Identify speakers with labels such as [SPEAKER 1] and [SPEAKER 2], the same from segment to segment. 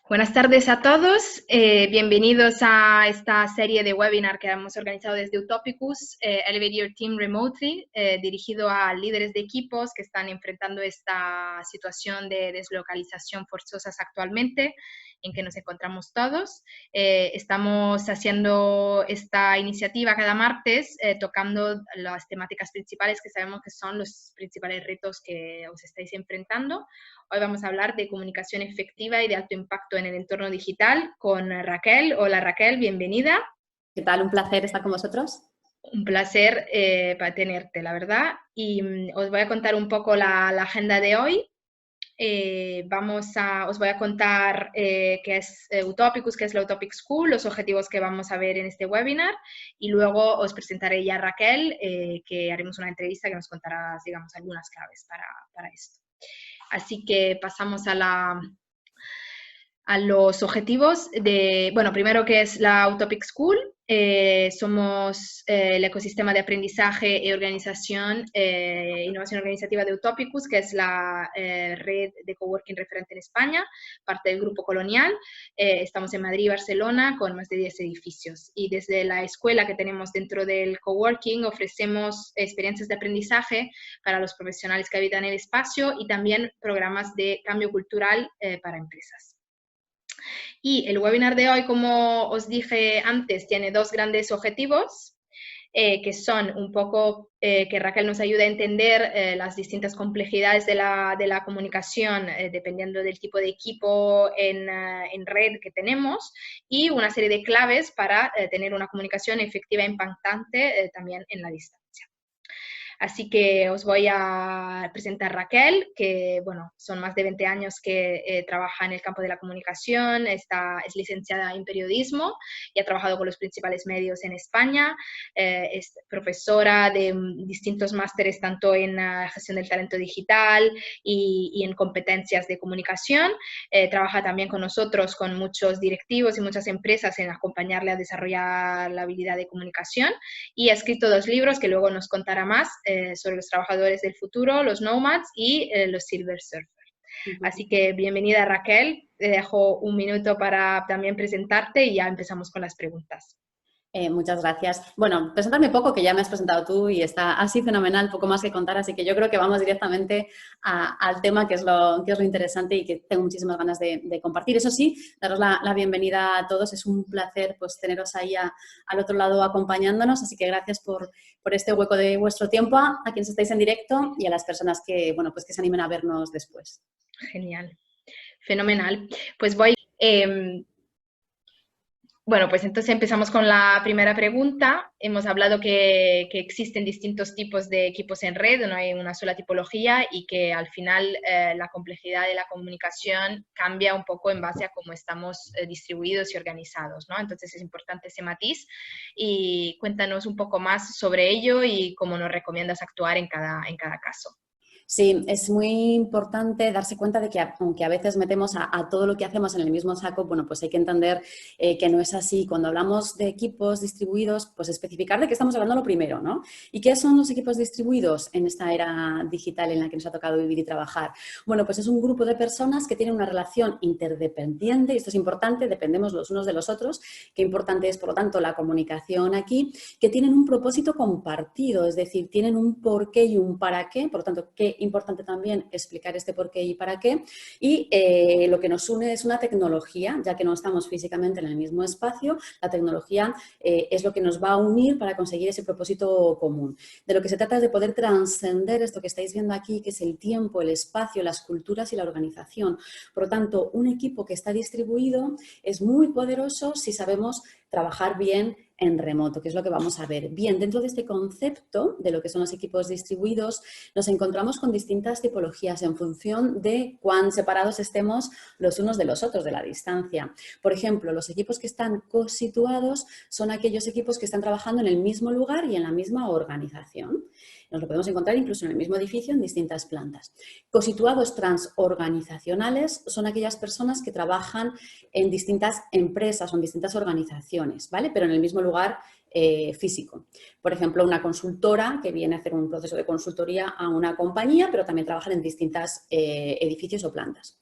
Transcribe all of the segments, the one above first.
[SPEAKER 1] Buenas tardes a todos, bienvenidos a esta serie de webinar que hemos organizado desde Utopicus, Elevate Your Team Remotely, dirigido a líderes de equipos que están enfrentando esta situación de deslocalización forzosas actualmente, en que nos encontramos todos. Estamos haciendo esta iniciativa cada martes, tocando las temáticas principales que sabemos que son los principales retos que os estáis enfrentando. Hoy vamos a hablar de comunicación efectiva y de alto impacto en el entorno digital con Raquel. Hola Raquel, bienvenida.
[SPEAKER 2] ¿Qué tal? Un placer estar con vosotros.
[SPEAKER 1] Un placer para tenerte, la verdad. Y os voy a contar un poco la agenda de hoy. Os voy a contar qué es Utopicus, qué es la Utopic School, los objetivos que vamos a ver en este webinar, y luego os presentaré ya a Raquel, que haremos una entrevista que nos contará, digamos, algunas claves para esto. Así que pasamos a los objetivos de, bueno, primero que es la Utopic School. Somos el ecosistema de aprendizaje y organización, innovación organizativa de Utopicus, que es la red de coworking referente en España, parte del Grupo Colonial. Estamos en Madrid y Barcelona con más de 10 edificios. Y desde la escuela que tenemos dentro del coworking ofrecemos experiencias de aprendizaje para los profesionales que habitan el espacio y también programas de cambio cultural para empresas. Y el webinar de hoy, como os dije antes, tiene dos grandes objetivos, que son un poco que Raquel nos ayude a entender las distintas complejidades de la comunicación, dependiendo del tipo de equipo en red que tenemos, y una serie de claves para tener una comunicación efectiva e impactante también en la distancia. Así que os voy a presentar a Raquel, que bueno, son más de 20 años que trabaja en el campo de la comunicación, es licenciada en periodismo y ha trabajado con los principales medios en España, es profesora de distintos másteres tanto en gestión del talento digital y en competencias de comunicación. Trabaja también con nosotros, con muchos directivos y muchas empresas en acompañarle a desarrollar la habilidad de comunicación, y ha escrito 2 libros que luego nos contará más, sobre los trabajadores del futuro, los nomads y los silver surfers. Así que bienvenida Raquel, te dejo un minuto para también presentarte y ya empezamos con las preguntas.
[SPEAKER 2] Muchas gracias. Bueno, presentarme poco, que ya me has presentado tú y está así fenomenal, poco más que contar, así que yo creo que vamos directamente al tema, que es lo interesante y que tengo muchísimas ganas de compartir. Eso sí, daros la bienvenida a todos, es un placer pues teneros ahí al otro lado acompañándonos, así que gracias por este hueco de vuestro tiempo, a quienes estáis en directo y a las personas que, bueno, pues que se animen a vernos después.
[SPEAKER 1] Genial, fenomenal. Pues voy... Bueno, pues entonces empezamos con la primera pregunta. Hemos hablado que existen distintos tipos de equipos en red, no hay una sola tipología, y que al final la complejidad de la comunicación cambia un poco en base a cómo estamos distribuidos y organizados, ¿no? Entonces es importante ese matiz, y cuéntanos un poco más sobre ello y cómo nos recomiendas actuar en cada caso.
[SPEAKER 2] Sí, es muy importante darse cuenta de que aunque a veces metemos a todo lo que hacemos en el mismo saco, bueno, pues hay que entender que no es así. Cuando hablamos de equipos distribuidos, pues especificar de qué estamos hablando lo primero, ¿no? ¿Y qué son los equipos distribuidos en esta era digital en la que nos ha tocado vivir y trabajar? Bueno, pues es un grupo de personas que tienen una relación interdependiente, y esto es importante, dependemos los unos de los otros. Qué importante es, por lo tanto, la comunicación aquí, que tienen un propósito compartido, es decir, tienen un porqué y un para qué, por lo tanto, qué importante también explicar este por qué y para qué. Y lo que nos une es una tecnología, ya que no estamos físicamente en el mismo espacio, la tecnología es lo que nos va a unir para conseguir ese propósito común. De lo que se trata es de poder trascender esto que estáis viendo aquí, que es el tiempo, el espacio, las culturas y la organización. Por lo tanto, un equipo que está distribuido es muy poderoso si sabemos trabajar bien en remoto, que es lo que vamos a ver. Bien, dentro de este concepto de lo que son los equipos distribuidos, nos encontramos con distintas tipologías en función de cuán separados estemos los unos de los otros, de la distancia. Por ejemplo, los equipos que están cosituados son aquellos equipos que están trabajando en el mismo lugar y en la misma organización. Nos lo podemos encontrar incluso en el mismo edificio en distintas plantas. Cosituados transorganizacionales son aquellas personas que trabajan en distintas empresas o en distintas organizaciones, ¿vale? Pero en el mismo lugar físico. Por ejemplo, una consultora que viene a hacer un proceso de consultoría a una compañía, pero también trabajan en distintos edificios o plantas.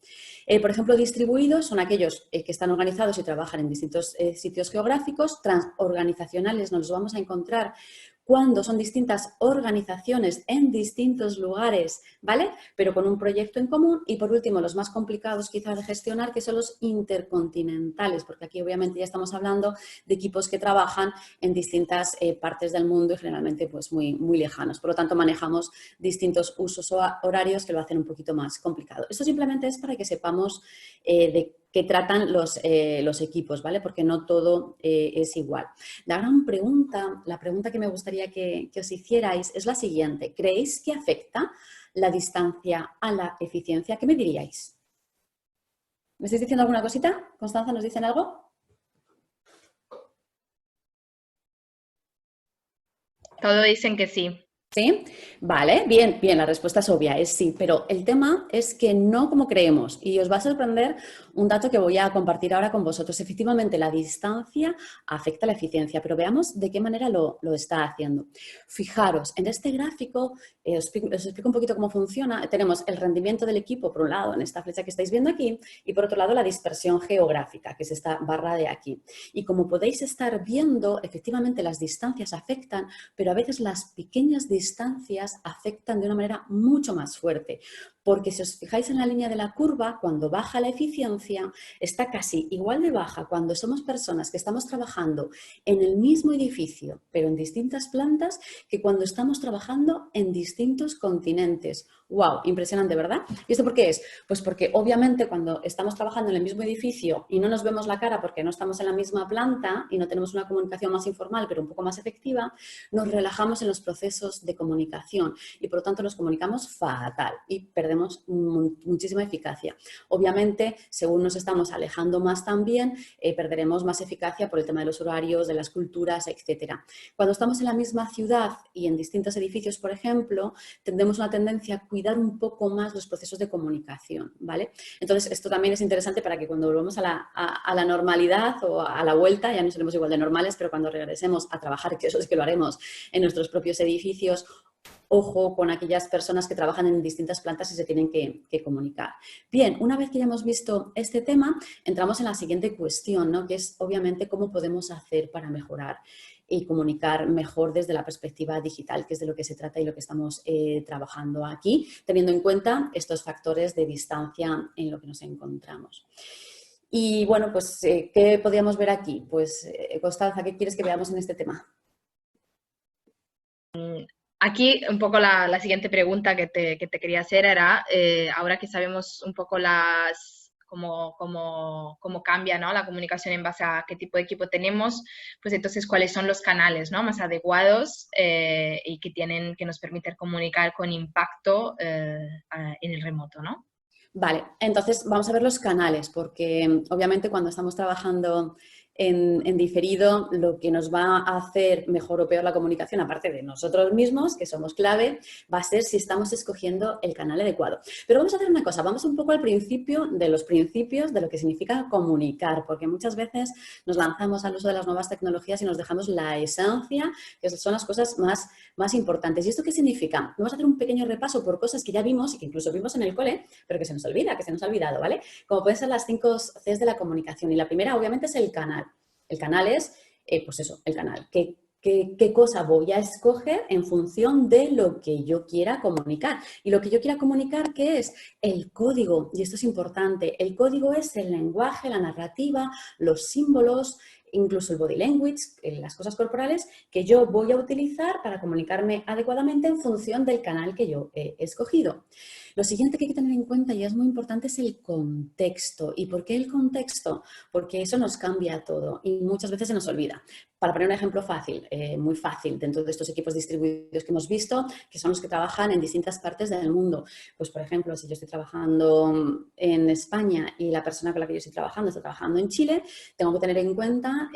[SPEAKER 2] Por ejemplo, distribuidos son aquellos que están organizados y trabajan en distintos sitios geográficos. Transorganizacionales nos los vamos a encontrar cuando son distintas organizaciones en distintos lugares, ¿vale? Pero con un proyecto en común. Y por último, los más complicados quizás de gestionar, que son los intercontinentales, porque aquí obviamente ya estamos hablando de equipos que trabajan en distintas partes del mundo y generalmente pues muy, muy lejanos. Por lo tanto, manejamos distintos usos horarios que lo hacen un poquito más complicado. Esto simplemente es para que sepamos de qué tratan los equipos, ¿vale? Porque no todo es igual. La pregunta que me gustaría que os hicierais es la siguiente. ¿Creéis que afecta la distancia a la eficiencia? ¿Qué me diríais? ¿Me estáis diciendo alguna cosita? ¿Constanza, nos dicen algo?
[SPEAKER 1] Todos dicen que sí.
[SPEAKER 2] ¿Sí? Vale, bien, bien, la respuesta es obvia, es sí, pero el tema es que no como creemos y os va a sorprender un dato que voy a compartir ahora con vosotros. Efectivamente, la distancia afecta la eficiencia, pero veamos de qué manera lo está haciendo. Fijaros, en este gráfico os explico un poquito cómo funciona. Tenemos el rendimiento del equipo, por un lado, en esta flecha que estáis viendo aquí, y por otro lado, la dispersión geográfica, que es esta barra de aquí. Y como podéis estar viendo, efectivamente las distancias afectan, pero a veces las pequeñas distancias afectan de una manera mucho más fuerte, porque si os fijáis en la línea de la curva, cuando baja la eficiencia, está casi igual de baja cuando somos personas que estamos trabajando en el mismo edificio, pero en distintas plantas, que cuando estamos trabajando en distintos continentes. ¡Wow! Impresionante, ¿verdad? ¿Y esto por qué es? Pues porque obviamente cuando estamos trabajando en el mismo edificio y no nos vemos la cara porque no estamos en la misma planta y no tenemos una comunicación más informal, pero un poco más efectiva, nos relajamos en los procesos de comunicación y por lo tanto nos comunicamos fatal y perdemos muchísima eficacia. Obviamente, según nos estamos alejando más también, perderemos más eficacia por el tema de los horarios, de las culturas, etcétera. Cuando estamos en la misma ciudad y en distintos edificios, por ejemplo, tendremos una tendencia a cuidar un poco más los procesos de comunicación, ¿vale? Entonces, esto también es interesante para que cuando volvamos a la normalidad o a la vuelta, ya no seremos igual de normales, pero cuando regresemos a trabajar, que eso es que lo haremos en nuestros propios edificios, ojo con aquellas personas que trabajan en distintas plantas y se tienen que comunicar. Bien, una vez que ya hemos visto este tema, entramos en la siguiente cuestión, ¿no? Que es obviamente cómo podemos hacer para mejorar y comunicar mejor desde la perspectiva digital, que es de lo que se trata y lo que estamos trabajando aquí, teniendo en cuenta estos factores de distancia en lo que nos encontramos. Y bueno, pues, ¿qué podríamos ver aquí? Pues, Constanza, ¿qué quieres que veamos en este tema?
[SPEAKER 1] Aquí un poco la siguiente pregunta que te quería hacer era, ahora que sabemos un poco cómo cambia, ¿no?, la comunicación en base a qué tipo de equipo tenemos, pues entonces cuáles son los canales, ¿no?, más adecuados y que nos permiten comunicar con impacto en el remoto, ¿no?
[SPEAKER 2] Vale, entonces vamos a ver los canales, porque obviamente cuando estamos trabajando en diferido, lo que nos va a hacer mejor o peor la comunicación, aparte de nosotros mismos, que somos clave, va a ser si estamos escogiendo el canal adecuado. Pero vamos a hacer una cosa, vamos un poco al principio de los principios de lo que significa comunicar, porque muchas veces nos lanzamos al uso de las nuevas tecnologías y nos dejamos la esencia, que son las cosas más importantes. ¿Y esto qué significa? Vamos a hacer un pequeño repaso por cosas que ya vimos y que incluso vimos en el cole, pero que se nos olvida, que se nos ha olvidado, ¿vale? Como pueden ser las 5 Cs de la comunicación. Y la primera, obviamente, es el canal. El canal es, pues eso, el canal. ¿Qué cosa voy a escoger en función de lo que yo quiera comunicar? Y lo que yo quiera comunicar, ¿qué es? El código. Y esto es importante. El código es el lenguaje, la narrativa, los símbolos, incluso el body language, las cosas corporales que yo voy a utilizar para comunicarme adecuadamente en función del canal que yo he escogido. Lo siguiente que hay que tener en cuenta, y es muy importante, es el contexto. ¿Y por qué el contexto? Porque eso nos cambia todo y muchas veces se nos olvida. Para poner un ejemplo fácil, muy fácil, dentro de estos equipos distribuidos que hemos visto, que son los que trabajan en distintas partes del mundo. Pues, por ejemplo, si yo estoy trabajando en España y la persona con la que yo estoy trabajando está trabajando en Chile, tengo que tener en cuenta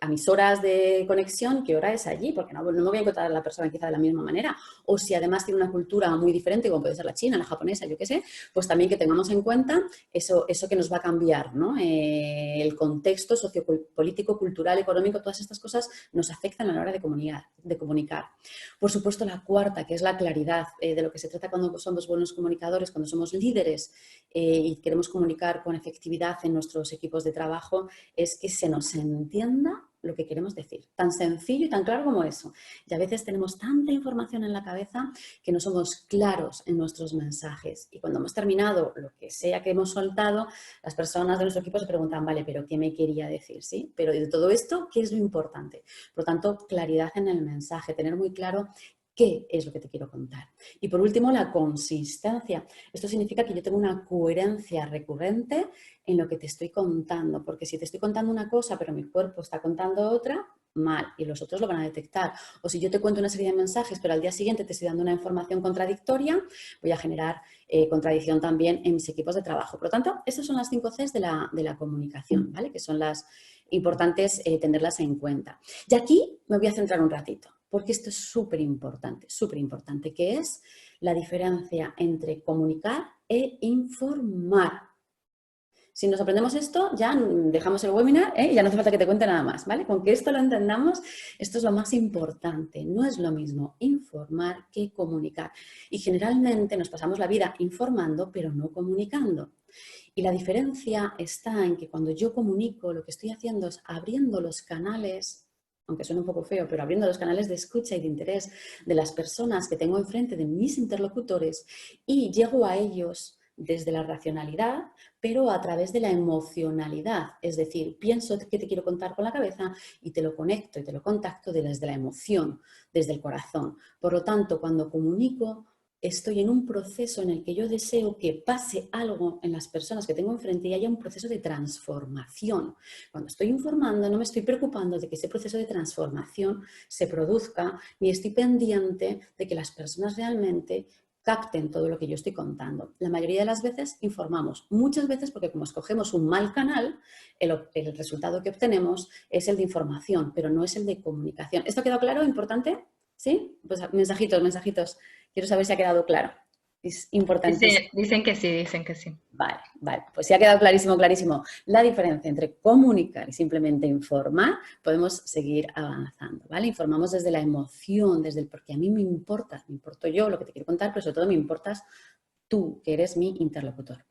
[SPEAKER 2] a mis horas de conexión, ¿qué hora es allí? Porque no me voy a encontrar a la persona quizá de la misma manera. O si además tiene una cultura muy diferente, como puede ser la china, la japonesa, yo qué sé, pues también que tengamos en cuenta eso que nos va a cambiar, ¿no? El contexto sociopolítico, cultural, económico, todas estas cosas nos afectan a la hora de comunicar. Por supuesto, la cuarta, que es la claridad, de lo que se trata cuando somos buenos comunicadores, cuando somos líderes y queremos comunicar con efectividad en nuestros equipos de trabajo, es que se nos entienda lo que queremos decir. Tan sencillo y tan claro como eso. Y a veces tenemos tanta información en la cabeza que no somos claros en nuestros mensajes. Y cuando hemos terminado lo que sea que hemos soltado, las personas de nuestro equipo se preguntan, vale, pero ¿qué me quería decir? ¿Sí? Pero de todo esto, ¿qué es lo importante? Por lo tanto, claridad en el mensaje, tener muy claro qué es lo que te quiero contar. Y por último, la consistencia. Esto significa que yo tengo una coherencia recurrente en lo que te estoy contando, porque si te estoy contando una cosa, pero mi cuerpo está contando otra, mal, y los otros lo van a detectar. O si yo te cuento una serie de mensajes, pero al día siguiente te estoy dando una información contradictoria, voy a generar contradicción también en mis equipos de trabajo. Por lo tanto, estas son las 5 Cs de la comunicación, ¿vale? Que son las importantes tenerlas en cuenta. Y aquí me voy a centrar un ratito, porque esto es súper importante, que es la diferencia entre comunicar e informar. Si nos aprendemos esto, ya dejamos el webinar y ya no hace falta que te cuente nada más, ¿vale? Con que esto lo entendamos, esto es lo más importante. No es lo mismo informar que comunicar. Y generalmente nos pasamos la vida informando, pero no comunicando. Y la diferencia está en que cuando yo comunico, lo que estoy haciendo es abriendo los canales, aunque suene un poco feo, pero abriendo los canales de escucha y de interés de las personas que tengo enfrente, de mis interlocutores, y llego a ellos desde la racionalidad, pero a través de la emocionalidad. Es decir, pienso que te quiero contar con la cabeza y te lo conecto y te lo contacto desde la emoción, desde el corazón. Por lo tanto, cuando comunico, estoy en un proceso en el que yo deseo que pase algo en las personas que tengo enfrente y haya un proceso de transformación. Cuando estoy informando, no me estoy preocupando de que ese proceso de transformación se produzca, ni estoy pendiente de que las personas realmente capten todo lo que yo estoy contando. La mayoría de las veces informamos, muchas veces porque como escogemos un mal canal, el resultado que obtenemos es el de información, pero no es el de comunicación. ¿Esto ha quedado claro? ¿Importante? ¿Sí? Pues mensajitos. Quiero saber si ha quedado claro. Es importantísimo.
[SPEAKER 1] Dicen que sí, dicen que sí.
[SPEAKER 2] Vale. Pues si ha quedado clarísimo la diferencia entre comunicar y simplemente informar, podemos seguir avanzando, ¿vale? Informamos desde la emoción, desde el porque a mí me importa, me importo yo, lo que te quiero contar, pero sobre todo me importas tú, que eres mi interlocutor.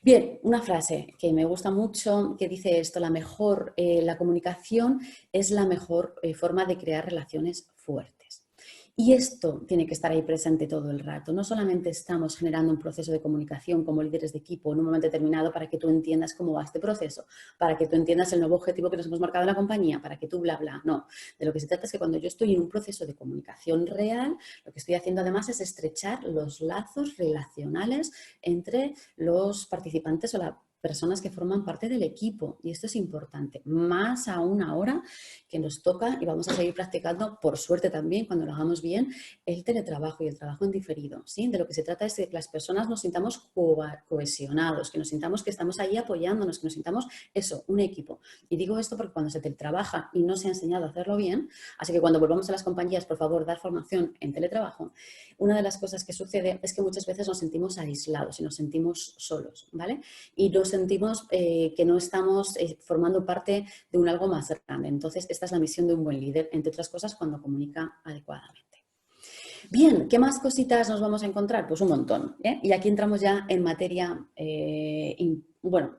[SPEAKER 2] Bien, una frase que me gusta mucho que dice esto, la comunicación es la mejor forma de crear relaciones fuertes. Y esto tiene que estar ahí presente todo el rato. No solamente estamos generando un proceso de comunicación como líderes de equipo en un momento determinado para que tú entiendas cómo va este proceso, para que tú entiendas el nuevo objetivo que nos hemos marcado en la compañía, para que tú bla. No, de lo que se trata es que cuando yo estoy en un proceso de comunicación real, lo que estoy haciendo además es estrechar los lazos relacionales entre los participantes o las personas que forman parte del equipo. Y esto es importante, más aún ahora que nos toca y vamos a seguir practicando, por suerte también, cuando lo hagamos bien, el teletrabajo y el trabajo en diferido, ¿sí? De lo que se trata es de que las personas nos sintamos cohesionados, que nos sintamos que estamos ahí apoyándonos, que nos sintamos eso, un equipo. Y digo esto porque cuando se teletrabaja y no se ha enseñado a hacerlo bien, así que cuando volvamos a las compañías, por favor, dar formación en teletrabajo, una de las cosas que sucede es que muchas veces nos sentimos aislados y nos sentimos solos, ¿vale? Y nos sentimos que no estamos formando parte de un algo más grande. Entonces, esta es la misión de un buen líder, entre otras cosas, cuando comunica adecuadamente. Bien, ¿qué más cositas nos vamos a encontrar? Pues un montón, ¿eh? Y aquí entramos ya en materia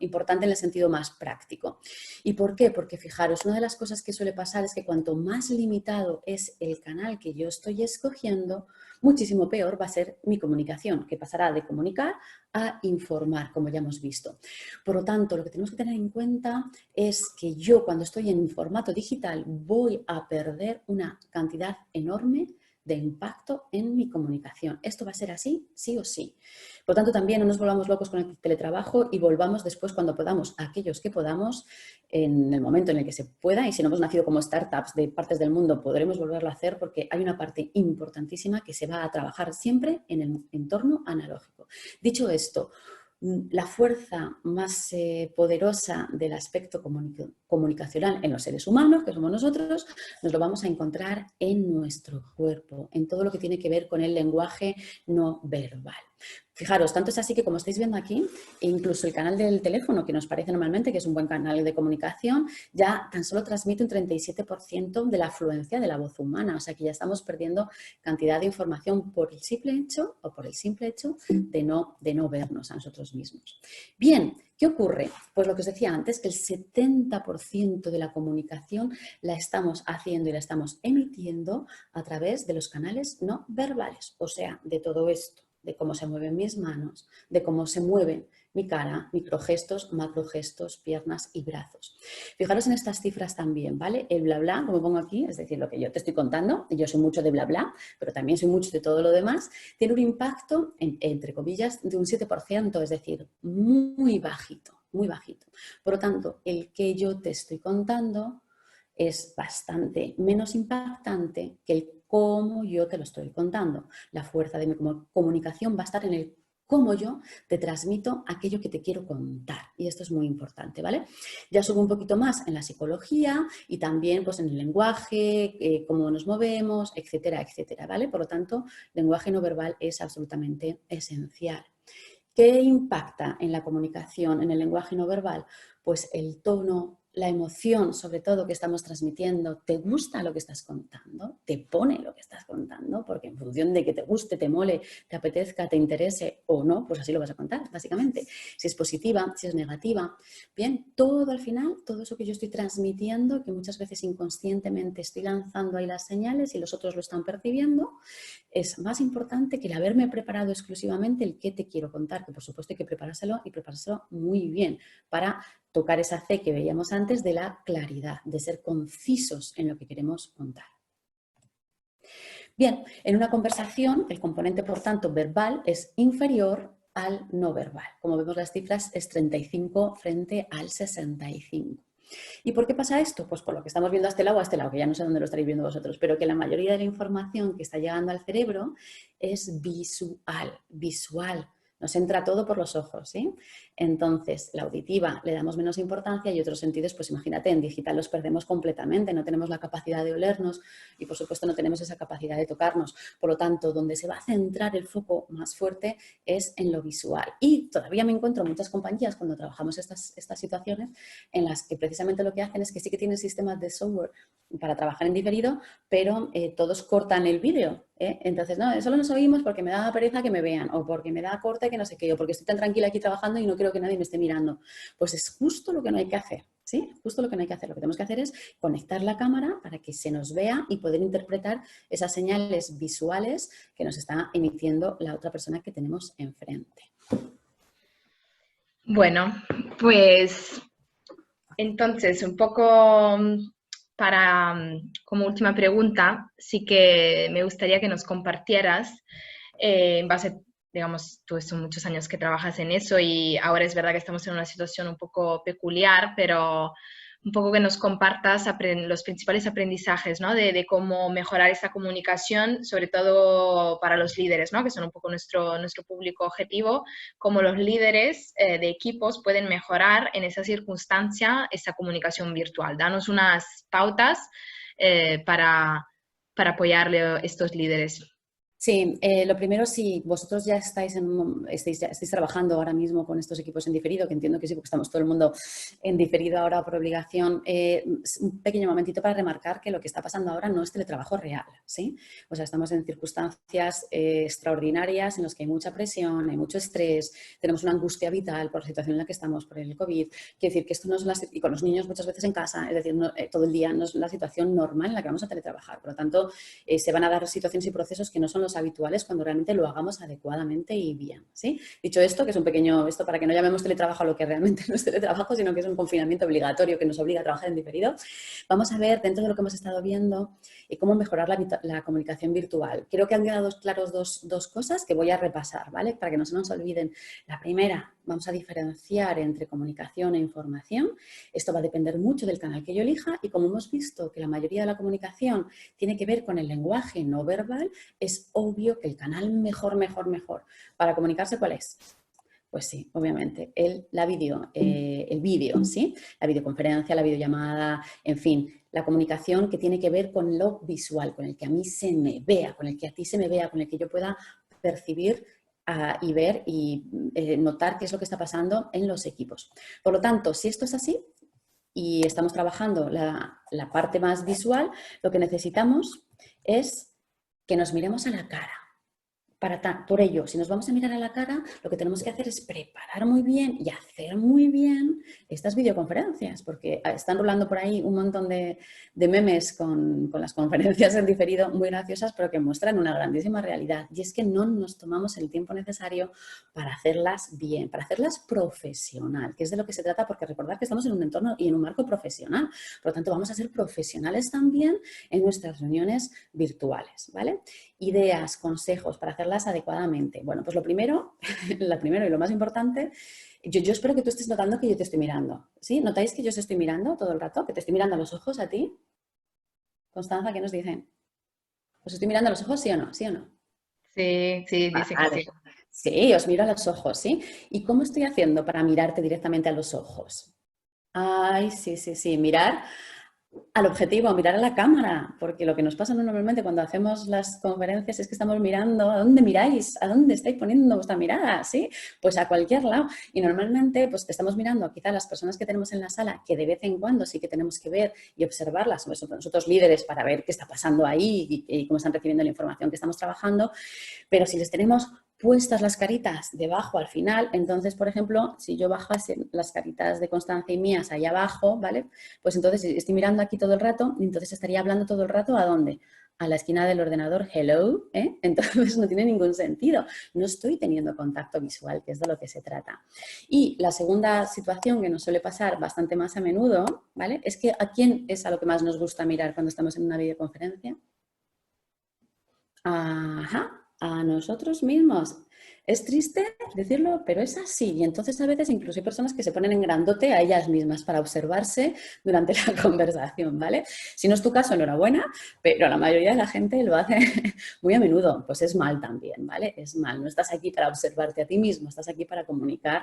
[SPEAKER 2] importante en el sentido más práctico. ¿Y por qué? Porque fijaros, una de las cosas que suele pasar es que cuanto más limitado es el canal que yo estoy escogiendo, muchísimo peor va a ser mi comunicación, que pasará de comunicar a informar, como ya hemos visto. Por lo tanto, lo que tenemos que tener en cuenta es que yo cuando estoy en formato digital voy a perder una cantidad enorme de impacto en mi comunicación. Esto va a ser así, sí o sí. Por tanto, también no nos volvamos locos con el teletrabajo y volvamos después cuando podamos, aquellos que podamos, en el momento en el que se pueda, y si no hemos nacido como startups de partes del mundo, podremos volverlo a hacer porque hay una parte importantísima que se va a trabajar siempre en el entorno analógico. Dicho esto, La fuerza más poderosa del aspecto comunicacional en los seres humanos, que somos nosotros, nos lo vamos a encontrar en nuestro cuerpo, en todo lo que tiene que ver con el lenguaje no verbal. Fijaros, tanto es así que como estáis viendo aquí, incluso el canal del teléfono, que nos parece normalmente que es un buen canal de comunicación, ya tan solo transmite un 37% de la afluencia de la voz humana, o sea que ya estamos perdiendo cantidad de información por el simple hecho de no vernos a nosotros mismos. Bien, ¿qué ocurre? Pues lo que os decía antes, que el 70% de la comunicación la estamos haciendo y la estamos emitiendo a través de los canales no verbales, o sea, de todo esto, de cómo se mueven mis manos, de cómo se mueven mi cara, microgestos, macrogestos, piernas y brazos. Fijaros en estas cifras también, ¿vale? El bla bla, como pongo aquí, es decir, lo que yo te estoy contando, yo soy mucho de bla bla, pero también soy mucho de todo lo demás, tiene un impacto, entre comillas, de un 7%, es decir, muy bajito, muy bajito. Por lo tanto, el que yo te estoy contando es bastante menos impactante que el cómo yo te lo estoy contando. La fuerza de mi comunicación va a estar en el cómo yo te transmito aquello que te quiero contar. Y esto es muy importante, ¿vale? Ya subo un poquito más en la psicología y también pues, en el lenguaje, cómo nos movemos, etcétera, etcétera, ¿vale? Por lo tanto, lenguaje no verbal es absolutamente esencial. ¿Qué impacta en la comunicación, en el lenguaje no verbal? Pues el tono, la emoción, sobre todo, que estamos transmitiendo. ¿Te gusta lo que estás contando? ¿Te pone lo que estás contando? Porque en función de que te guste, te mole, te apetezca, te interese o no, pues así lo vas a contar, básicamente. Si es positiva, si es negativa. Bien, todo al final, todo eso que yo estoy transmitiendo, que muchas veces inconscientemente estoy lanzando ahí las señales y los otros lo están percibiendo, es más importante que el haberme preparado exclusivamente el qué te quiero contar, que por supuesto hay que preparárselo y preparárselo muy bien para tocar esa C que veíamos antes de la claridad, de ser concisos en lo que queremos contar. Bien, en una conversación el componente, por tanto, verbal es inferior al no verbal. Como vemos las cifras es 35 frente al 65. ¿Y por qué pasa esto? Pues por lo que estamos viendo a este lado, que ya no sé dónde lo estaréis viendo vosotros, pero que la mayoría de la información que está llegando al cerebro es visual. Nos entra todo por los ojos, ¿sí? Entonces, la auditiva le damos menos importancia y otros sentidos, pues imagínate, en digital los perdemos completamente, no tenemos la capacidad de olernos y por supuesto no tenemos esa capacidad de tocarnos. Por lo tanto, donde se va a centrar el foco más fuerte es en lo visual. Y todavía me encuentro muchas compañías cuando trabajamos estas situaciones en las que precisamente lo que hacen es que sí que tienen sistemas de software para trabajar en diferido, pero todos cortan el vídeo. Entonces, no, solo nos oímos porque me da pereza que me vean o porque me da corte que no sé qué o porque estoy tan tranquila aquí trabajando y no quiero que nadie me esté mirando. Pues es justo lo que no hay que hacer, ¿sí? Justo lo que no hay que hacer. Lo que tenemos que hacer es conectar la cámara para que se nos vea y poder interpretar esas señales visuales que nos está emitiendo la otra persona que tenemos enfrente.
[SPEAKER 1] Bueno, pues entonces, un poco para, como última pregunta, sí que me gustaría que nos compartieras, en base, digamos, tú son muchos años que trabajas en eso y ahora es verdad que estamos en una situación un poco peculiar, pero un poco que nos compartas los principales aprendizajes, ¿no? De cómo mejorar esta comunicación, sobre todo para los líderes, ¿no? Que son un poco nuestro público objetivo, cómo los líderes de equipos pueden mejorar en esa circunstancia esa comunicación virtual. Danos unas pautas para apoyarle a estos líderes.
[SPEAKER 2] Sí, lo primero, si vosotros ya estáis trabajando ahora mismo con estos equipos en diferido, que entiendo que sí, porque estamos todo el mundo en diferido ahora por obligación, un pequeño momentito para remarcar que lo que está pasando ahora no es teletrabajo real, ¿sí? O sea, estamos en circunstancias extraordinarias en las que hay mucha presión, hay mucho estrés, tenemos una angustia vital por la situación en la que estamos, por el COVID. Quiero decir que esto no es y con los niños muchas veces en casa, es decir, todo el día no es la situación normal en la que vamos a teletrabajar. Por lo tanto, se van a dar situaciones y procesos que no son los habituales cuando realmente lo hagamos adecuadamente y bien, ¿sí? Dicho esto, que es un pequeño, esto para que no llamemos teletrabajo a lo que realmente no es teletrabajo, sino que es un confinamiento obligatorio que nos obliga a trabajar en diferido, vamos a ver dentro de lo que hemos estado viendo cómo mejorar la comunicación virtual. Creo que han quedado claros dos cosas que voy a repasar, ¿vale? Para que no se nos olviden. La primera, vamos a diferenciar entre comunicación e información. Esto va a depender mucho del canal que yo elija y como hemos visto que la mayoría de la comunicación tiene que ver con el lenguaje no verbal, es obvio que el canal mejor para comunicarse, ¿cuál es? Pues sí, obviamente. El vídeo, ¿sí? La videoconferencia, la videollamada, en fin, la comunicación que tiene que ver con lo visual, con el que a mí se me vea, con el que a ti se me vea, con el que yo pueda percibir y ver y notar qué es lo que está pasando en los equipos. Por lo tanto, si esto es así y estamos trabajando la parte más visual, lo que necesitamos es que nos miremos a la cara. Por ello, si nos vamos a mirar a la cara, lo que tenemos que hacer es preparar muy bien y hacer muy bien estas videoconferencias, porque están rolando por ahí un montón de memes con las conferencias en diferido muy graciosas, pero que muestran una grandísima realidad. Y es que no nos tomamos el tiempo necesario para hacerlas bien, para hacerlas profesional, que es de lo que se trata, porque recordad que estamos en un entorno y en un marco profesional. Por lo tanto, vamos a ser profesionales también en nuestras reuniones virtuales, ¿vale? Ideas, consejos para hacerlas adecuadamente. Bueno, pues lo primero y lo más importante, yo espero que tú estés notando que yo te estoy mirando. ¿Sí? ¿Notáis que yo os estoy mirando todo el rato? ¿Que te estoy mirando a los ojos a ti? Constanza, ¿qué nos dicen? ¿Os estoy mirando a los ojos, sí o no? ¿Sí o no?
[SPEAKER 1] Sí, sí, dice que
[SPEAKER 2] Vale.
[SPEAKER 1] sí.
[SPEAKER 2] Sí, os miro a los ojos, ¿sí? ¿Y cómo estoy haciendo para mirarte directamente a los ojos? Ay, sí, sí, sí, mirar al objetivo, mirar a la cámara, porque lo que nos pasa normalmente cuando hacemos las conferencias es que estamos mirando a dónde miráis, a dónde estáis poniendo vuestra mirada, ¿sí? Pues a cualquier lado. Y normalmente pues estamos mirando a quizás las personas que tenemos en la sala, que de vez en cuando sí que tenemos que ver y observarlas, nosotros líderes para ver qué está pasando ahí y cómo están recibiendo la información que estamos trabajando, pero si les tenemos puestas las caritas debajo al final, entonces, por ejemplo, si yo bajase las caritas de Constanza y mías ahí abajo, ¿vale? Pues entonces estoy mirando aquí todo el rato y entonces estaría hablando todo el rato ¿a dónde? A la esquina del ordenador, hello, ¿eh? Entonces no tiene ningún sentido. No estoy teniendo contacto visual, que es de lo que se trata. Y la segunda situación que nos suele pasar bastante más a menudo, ¿vale? Es que ¿a quién es a lo que más nos gusta mirar cuando estamos en una videoconferencia? Ajá, a nosotros mismos. Es triste decirlo, pero es así. Y entonces a veces incluso hay personas que se ponen en grandote a ellas mismas para observarse durante la conversación, ¿vale? Si no es tu caso, enhorabuena, pero la mayoría de la gente lo hace muy a menudo. Pues es mal también, ¿vale? Es mal. No estás aquí para observarte a ti mismo, estás aquí para comunicar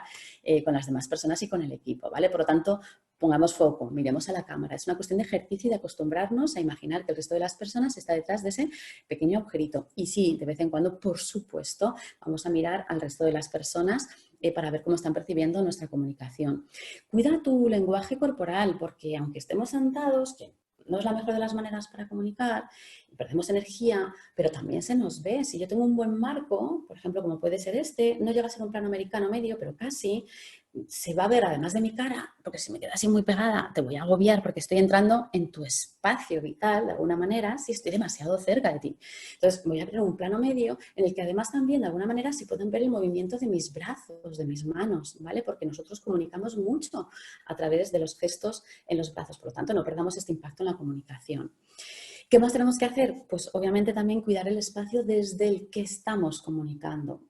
[SPEAKER 2] con las demás personas y con el equipo, ¿vale? Por lo tanto, pongamos foco, miremos a la cámara. Es una cuestión de ejercicio y de acostumbrarnos a imaginar que el resto de las personas está detrás de ese pequeño agujerito. Y sí, de vez en cuando, por supuesto, vamos a mirar al resto de las personas para ver cómo están percibiendo nuestra comunicación. Cuida tu lenguaje corporal, porque aunque estemos sentados, que no es la mejor de las maneras para comunicar, perdemos energía, pero también se nos ve. Si yo tengo un buen marco, por ejemplo, como puede ser este, no llega a ser un plano americano medio, pero casi, se va a ver además de mi cara, porque si me queda así muy pegada, te voy a agobiar porque estoy entrando en tu espacio vital, de alguna manera, si estoy demasiado cerca de ti. Entonces, voy a abrir un plano medio en el que además también, de alguna manera, se pueden ver el movimiento de mis brazos, de mis manos, ¿vale? Porque nosotros comunicamos mucho a través de los gestos en los brazos. Por lo tanto, no perdamos este impacto en la comunicación. ¿Qué más tenemos que hacer? Pues obviamente también cuidar el espacio desde el que estamos comunicando.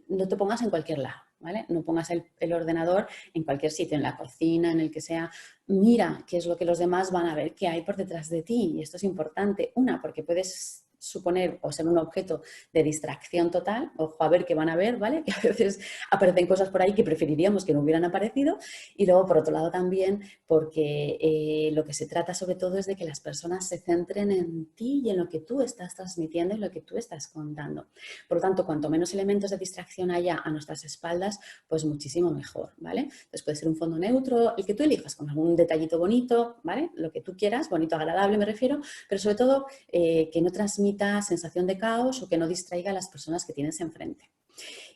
[SPEAKER 2] No te pongas en cualquier lado, ¿vale? No pongas el ordenador en cualquier sitio, en la cocina, en el que sea. Mira qué es lo que los demás van a ver, qué hay por detrás de ti. Y esto es importante. Una, porque puedes suponer o ser un objeto de distracción total, ojo a ver qué van a ver, ¿vale? Que a veces aparecen cosas por ahí que preferiríamos que no hubieran aparecido. Y luego, por otro lado, también porque lo que se trata sobre todo es de que las personas se centren en ti y en lo que tú estás transmitiendo y lo que tú estás contando. Por lo tanto, cuanto menos elementos de distracción haya a nuestras espaldas, pues muchísimo mejor, ¿vale? Entonces puede ser un fondo neutro, el que tú elijas, con algún detallito bonito, ¿vale? Lo que tú quieras, bonito, agradable me refiero, pero sobre todo que no transmita sensación de caos o que no distraiga a las personas que tienes enfrente.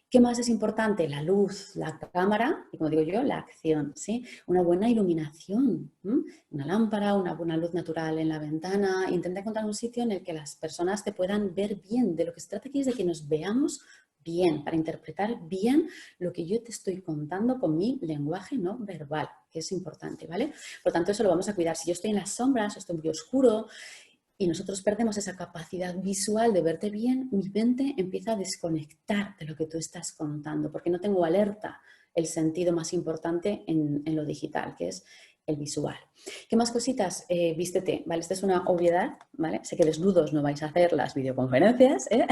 [SPEAKER 2] ¿Qué más es importante? La luz, la cámara y, como digo yo, la acción, ¿sí? Una buena iluminación, una lámpara, una buena luz natural en la ventana. Intenta encontrar un sitio en el que las personas te puedan ver bien. De lo que se trata aquí es de que nos veamos bien, para interpretar bien lo que yo te estoy contando con mi lenguaje no verbal, que es importante, ¿vale? Por tanto, eso lo vamos a cuidar. Si yo estoy en las sombras o estoy muy oscuro, y nosotros perdemos esa capacidad visual de verte bien, mi mente empieza a desconectar de lo que tú estás contando, porque no tengo alerta el sentido más importante en lo digital, que es el visual. ¿Qué más cositas? Vístete, ¿vale? Esta es una obviedad, ¿vale? Sé que desnudos no vais a hacer las videoconferencias, ¿eh?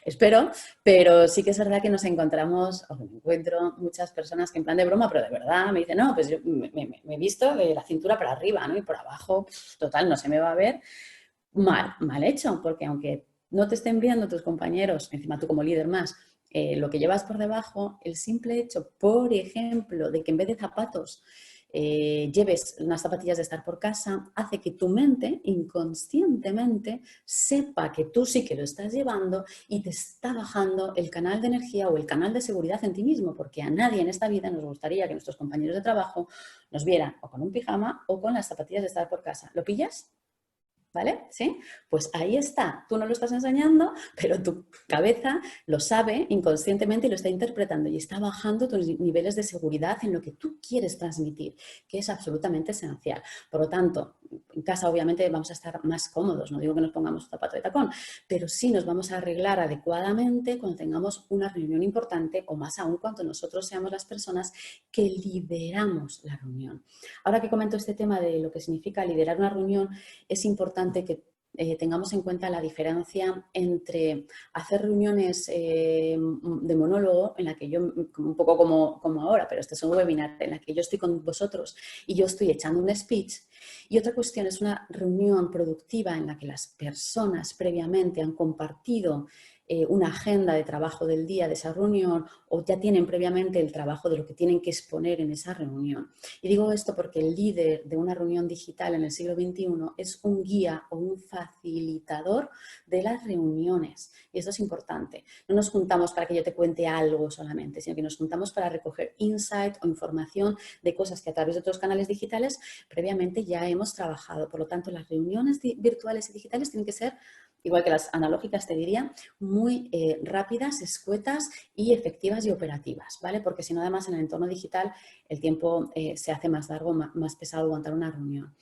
[SPEAKER 2] Espero, pero sí que es verdad que nos encontramos, o me encuentro muchas personas que en plan de broma, pero de verdad me dicen, no, pues yo me he visto de la cintura para arriba, ¿no? Y por abajo, total, no se me va a ver. Mal hecho, porque aunque no te estén viendo tus compañeros, encima tú como líder más, lo que llevas por debajo, el simple hecho, por ejemplo, de que en vez de zapatos lleves unas zapatillas de estar por casa, hace que tu mente inconscientemente sepa que tú sí que lo estás llevando y te está bajando el canal de energía o el canal de seguridad en ti mismo, porque a nadie en esta vida nos gustaría que nuestros compañeros de trabajo nos vieran o con un pijama o con las zapatillas de estar por casa. ¿Lo pillas? ¿Vale? ¿Sí? Pues ahí está. Tú no lo estás enseñando, pero tu cabeza lo sabe inconscientemente y lo está interpretando y está bajando tus niveles de seguridad en lo que tú quieres transmitir, que es absolutamente esencial. Por lo tanto, en casa obviamente vamos a estar más cómodos, no digo que nos pongamos un zapato de tacón, pero sí nos vamos a arreglar adecuadamente cuando tengamos una reunión importante o más aún cuando nosotros seamos las personas que lideramos la reunión. Ahora que comento este tema de lo que significa liderar una reunión, es importante que tengamos en cuenta la diferencia entre hacer reuniones de monólogo, en la que yo, un poco como ahora, pero este es un webinar, en la que yo estoy con vosotros y yo estoy echando un speech, y otra cuestión es una reunión productiva en la que las personas previamente han compartido una agenda de trabajo del día de esa reunión o ya tienen previamente el trabajo de lo que tienen que exponer en esa reunión. Y digo esto porque el líder de una reunión digital en el siglo XXI es un guía o un facilitador de las reuniones. Y eso es importante. No nos juntamos para que yo te cuente algo solamente, sino que nos juntamos para recoger insight o información de cosas que a través de otros canales digitales previamente ya hemos trabajado. Por lo tanto, las reuniones virtuales y digitales tienen que ser, igual que las analógicas, te diría, muy rápidas, escuetas y efectivas y operativas, ¿vale? Porque si no, además, en el entorno digital el tiempo se hace más largo, más pesado aguantar una reunión.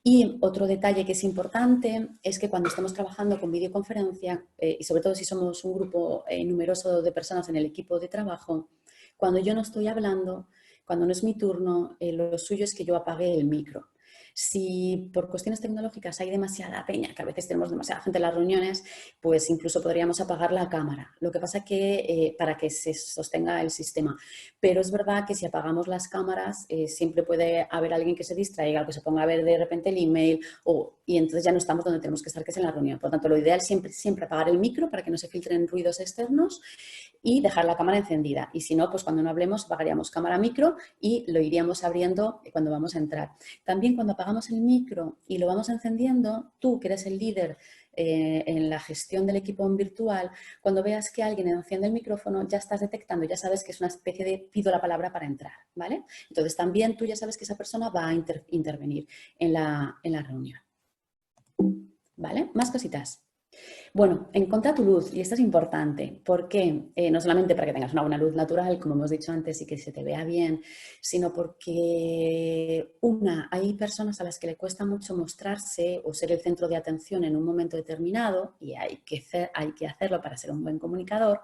[SPEAKER 2] Y otro detalle que es importante es que cuando estamos trabajando con videoconferencia, y sobre todo si somos un grupo numeroso de personas en el equipo de trabajo, cuando yo no estoy hablando, cuando no es mi turno, lo suyo es que yo apague el micro. Si por cuestiones tecnológicas hay demasiada peña, que a veces tenemos demasiada gente en las reuniones, pues incluso podríamos apagar la cámara. Lo que pasa que para que se sostenga el sistema. Pero es verdad que si apagamos las cámaras, siempre puede haber alguien que se distraiga, que se ponga a ver de repente el email y entonces ya no estamos donde tenemos que estar, que es en la reunión. Por lo tanto, lo ideal es siempre apagar el micro para que no se filtren ruidos externos y dejar la cámara encendida. Y si no, pues cuando no hablemos apagaríamos cámara, micro y lo iríamos abriendo cuando vamos a entrar. También cuando apagamos el micro y lo vamos encendiendo, tú que eres el líder en la gestión del equipo en virtual, cuando veas que alguien enciende el micrófono, ya estás detectando, ya sabes que es una especie de pido la palabra para entrar, ¿vale? Entonces también tú ya sabes que esa persona va a intervenir en la reunión, ¿vale? Más cositas. Bueno, encuentra tu luz, y esto es importante, porque no solamente para que tengas una buena luz natural, como hemos dicho antes, y que se te vea bien, sino porque, hay personas a las que le cuesta mucho mostrarse o ser el centro de atención en un momento determinado, y hay que hacerlo para ser un buen comunicador.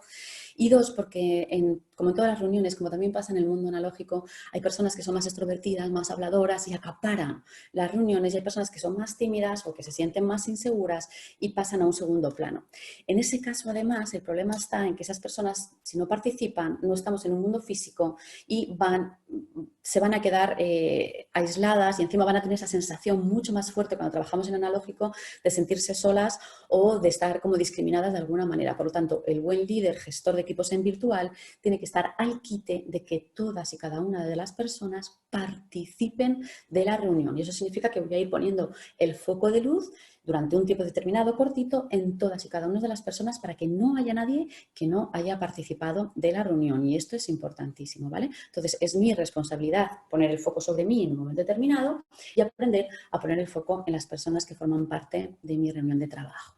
[SPEAKER 2] Y dos, porque como en todas las reuniones, como también pasa en el mundo analógico, hay personas que son más extrovertidas, más habladoras y acaparan las reuniones, y hay personas que son más tímidas o que se sienten más inseguras y pasan a un segundo plano. En ese caso, además, el problema está en que esas personas, si no participan, no estamos en un mundo físico y se van a quedar aisladas y encima van a tener esa sensación mucho más fuerte cuando trabajamos en analógico de sentirse solas o de estar como discriminadas de alguna manera. Por lo tanto, el buen líder, gestor de equipos en virtual, tiene que estar al quite de que todas y cada una de las personas participen de la reunión. Y eso significa que voy a ir poniendo el foco de luz durante un tiempo determinado, cortito, en todas y cada una de las personas para que no haya nadie que no haya participado de la reunión. Y esto es importantísimo, ¿vale? Entonces, es mi responsabilidad poner el foco sobre mí en un momento determinado y aprender a poner el foco en las personas que forman parte de mi reunión de trabajo.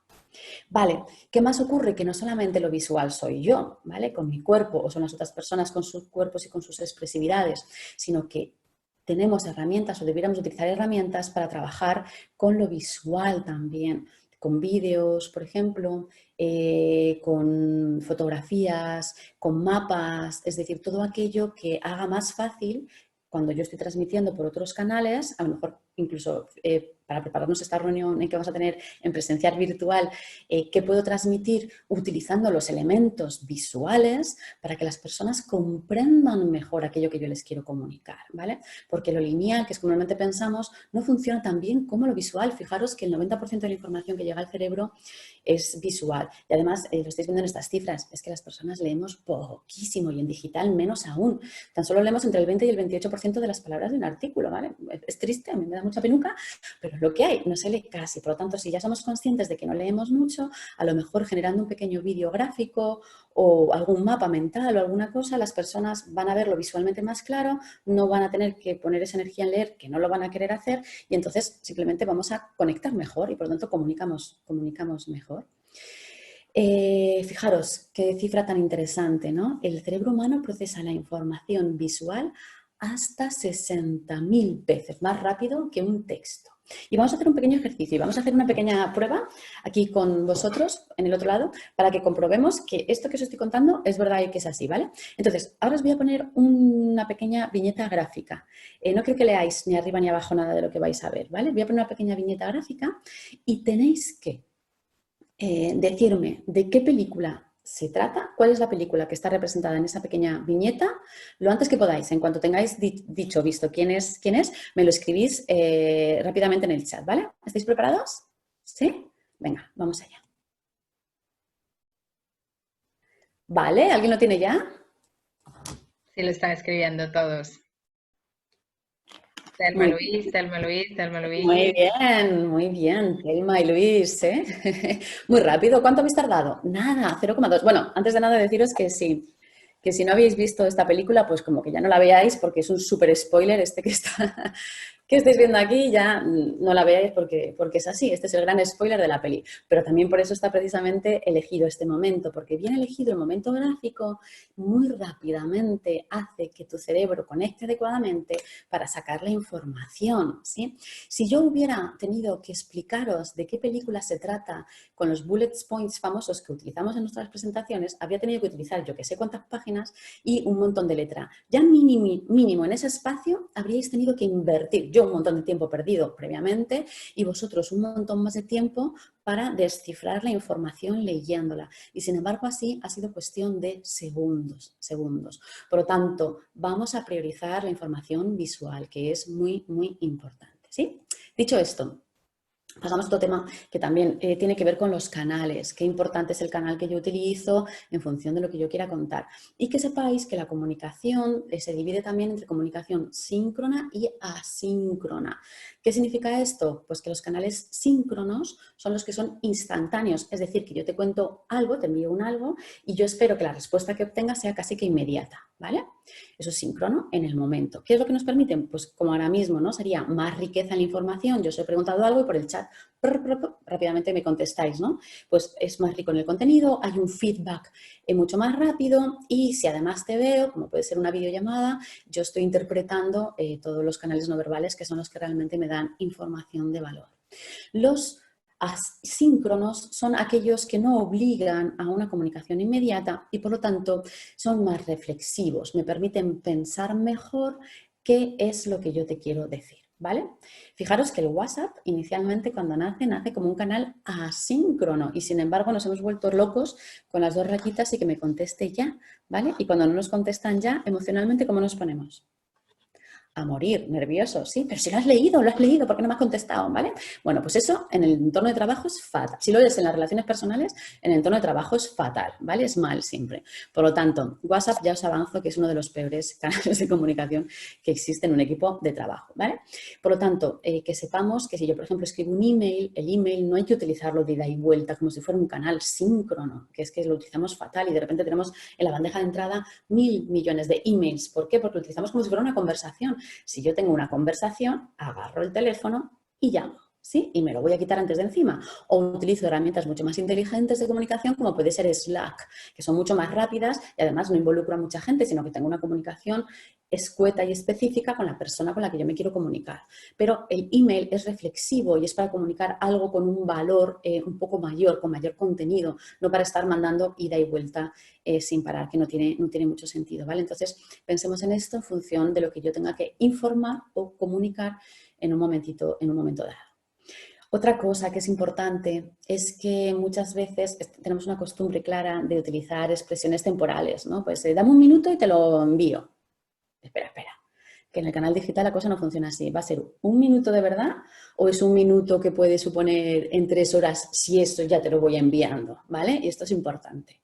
[SPEAKER 2] Vale, ¿qué más ocurre? Que no solamente lo visual soy yo, ¿vale? Con mi cuerpo, o son las otras personas con sus cuerpos y con sus expresividades, sino que tenemos herramientas o debiéramos utilizar herramientas para trabajar con lo visual también, con vídeos, por ejemplo, con fotografías, con mapas, es decir, todo aquello que haga más fácil cuando yo estoy transmitiendo por otros canales, a lo mejor incluso para prepararnos esta reunión en que vamos a tener en presencial virtual, qué puedo transmitir utilizando los elementos visuales para que las personas comprendan mejor aquello que yo les quiero comunicar, ¿vale? Porque lo lineal, que es como normalmente pensamos, no funciona tan bien como lo visual. Fijaros que el 90% de la información que llega al cerebro es visual. Y además, lo estáis viendo en estas cifras, es que las personas leemos poquísimo y en digital menos aún. Tan solo leemos entre el 20 y el 28% de las palabras de un artículo, ¿vale? Es triste, a mí me da mucha penuca, pero es lo que hay, no se lee casi. Por lo tanto, si ya somos conscientes de que no leemos mucho, a lo mejor generando un pequeño vídeo gráfico o algún mapa mental o alguna cosa, las personas van a verlo visualmente más claro, no van a tener que poner esa energía en leer, que no lo van a querer hacer, y entonces simplemente vamos a conectar mejor y por lo tanto comunicamos mejor. Fijaros qué cifra tan interesante, ¿no? El cerebro humano procesa la información visual hasta 60.000 veces más rápido que un texto. Y vamos a hacer un pequeño ejercicio y vamos a hacer una pequeña prueba aquí con vosotros en el otro lado para que comprobemos que esto que os estoy contando es verdad y que es así, ¿vale? Entonces, ahora os voy a poner una pequeña viñeta gráfica. No quiero que leáis ni arriba ni abajo nada de lo que vais a ver, ¿vale? Voy a poner una pequeña viñeta gráfica y tenéis que decirme de qué película se trata, cuál es la película que está representada en esa pequeña viñeta, lo antes que podáis. En cuanto tengáis visto quién es, me lo escribís rápidamente en el chat, ¿vale? ¿Estáis preparados? ¿Sí? Venga, vamos allá. ¿Vale? ¿Alguien lo tiene ya?
[SPEAKER 1] Sí, lo están escribiendo todos. Telma Luis, Telma Luis, Telma Luis.
[SPEAKER 2] Muy bien, Telma y Luis, ¿eh? Muy rápido. ¿Cuánto habéis tardado? Nada, 0,2. Bueno, antes de nada deciros que si no habéis visto esta película, pues como que ya no la veáis porque es un súper spoiler este que estáis viendo aquí, ya no la veáis porque es así. Este es el gran spoiler de la peli. Pero también por eso está precisamente elegido este momento, porque bien elegido el momento gráfico muy rápidamente hace que tu cerebro conecte adecuadamente para sacar la información, ¿sí? Si yo hubiera tenido que explicaros de qué película se trata con los bullet points famosos que utilizamos en nuestras presentaciones, habría tenido que utilizar yo que sé cuántas páginas y un montón de letra. Ya mínimo en ese espacio habríais tenido que invertir. Yo un montón de tiempo perdido previamente y vosotros un montón más de tiempo para descifrar la información leyéndola. Y sin embargo así ha sido cuestión de segundos. Por lo tanto, vamos a priorizar la información visual, que es muy, muy importante, ¿sí? Dicho esto, pasamos a otro tema que también tiene que ver con los canales. Qué importante es el canal que yo utilizo en función de lo que yo quiera contar. Y que sepáis que la comunicación se divide también entre comunicación síncrona y asíncrona. ¿Qué significa esto? Pues que los canales síncronos son los que son instantáneos. Es decir, que yo te cuento algo, te envío un algo y yo espero que la respuesta que obtenga sea casi que inmediata, ¿vale? Eso es síncrono en el momento. ¿Qué es lo que nos permiten? Pues como ahora mismo, ¿no? Sería más riqueza en la información. Yo os he preguntado algo y por el chat rápidamente me contestáis, ¿no? Pues es más rico en el contenido, hay un feedback mucho más rápido y si además te veo, como puede ser una videollamada, yo estoy interpretando todos los canales no verbales que son los que realmente me dan información de valor. Los asíncronos son aquellos que no obligan a una comunicación inmediata y por lo tanto son más reflexivos, me permiten pensar mejor qué es lo que yo te quiero decir, ¿vale? Fijaros que el WhatsApp inicialmente cuando nace como un canal asíncrono y sin embargo nos hemos vuelto locos con las dos rayitas y que me conteste ya, ¿vale? Y cuando no nos contestan ya, emocionalmente, ¿cómo nos ponemos? A morir, nervioso, sí, pero si lo has leído, ¿por qué no me has contestado? ¿Vale? Bueno, pues eso en el entorno de trabajo es fatal. Si lo lees en las relaciones personales, en el entorno de trabajo es fatal, ¿vale? Es mal siempre. Por lo tanto, WhatsApp ya os avanzo que es uno de los peores canales de comunicación que existe en un equipo de trabajo, ¿vale? Por lo tanto, que sepamos que si yo, por ejemplo, escribo un email, el email no hay que utilizarlo de ida y vuelta como si fuera un canal síncrono, que es que lo utilizamos fatal y de repente tenemos en la bandeja de entrada 1.000 millones de emails. ¿Por qué? Porque lo utilizamos como si fuera una conversación. Si yo tengo una conversación, agarro el teléfono y llamo, ¿sí? Y me lo voy a quitar antes de encima. O utilizo herramientas mucho más inteligentes de comunicación como puede ser Slack, que son mucho más rápidas y además no involucro a mucha gente, sino que tengo una comunicación escueta y específica con la persona con la que yo me quiero comunicar. Pero el email es reflexivo y es para comunicar algo con un valor un poco mayor, con mayor contenido, no para estar mandando ida y vuelta sin parar, que no tiene mucho sentido, ¿vale? Entonces, pensemos en esto en función de lo que yo tenga que informar o comunicar en un momento dado. Otra cosa que es importante es que muchas veces tenemos una costumbre clara de utilizar expresiones temporales, ¿no? Pues dame un minuto y te lo envío. Espera, que en el canal digital la cosa no funciona así. ¿Va a ser un minuto de verdad o es un minuto que puede suponer en 3 horas si esto ya te lo voy enviando? ¿Vale? Y esto es importante.